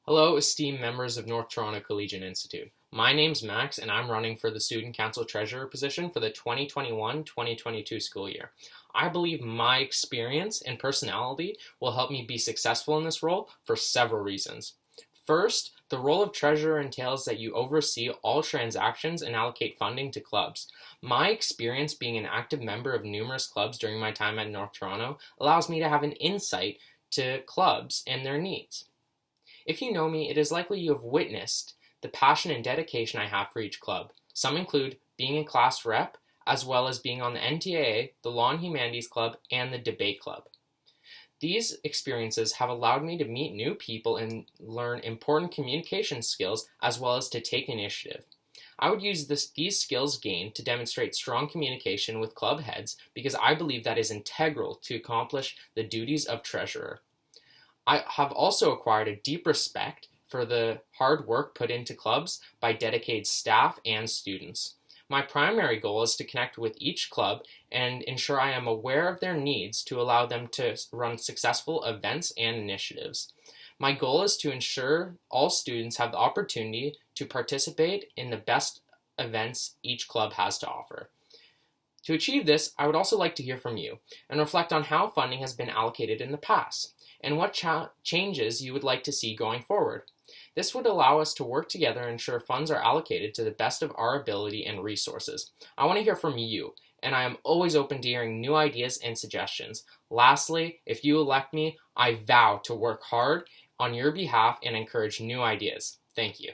Hello, esteemed members of North Toronto Collegiate Institute. My name's Max, and I'm running for the Student Council Treasurer position for the 2021-2022 school year. I believe my experience and personality will help me be successful in this role for several reasons. First, the role of treasurer entails that you oversee all transactions and allocate funding to clubs. My experience being an active member of numerous clubs during my time at North Toronto allows me to have an insight to clubs and their needs. If you know me, it is likely you have witnessed the passion and dedication I have for each club. Some include being a class rep, as well as being on the NTAA, the Law and Humanities Club, and the Debate Club. These experiences have allowed me to meet new people and learn important communication skills, as well as to take initiative. I would use these skills gained to demonstrate strong communication with club heads because I believe that is integral to accomplish the duties of treasurer. I have also acquired a deep respect for the hard work put into clubs by dedicated staff and students. My primary goal is to connect with each club and ensure I am aware of their needs to allow them to run successful events and initiatives. My goal is to ensure all students have the opportunity to participate in the best events each club has to offer. To achieve this, I would also like to hear from you and reflect on how funding has been allocated in the past and what changes you would like to see going forward. This would allow us to work together and ensure funds are allocated to the best of our ability and resources. I want to hear from you, and I am always open to hearing new ideas and suggestions. Lastly, if you elect me, I vow to work hard on your behalf and encourage new ideas. Thank you.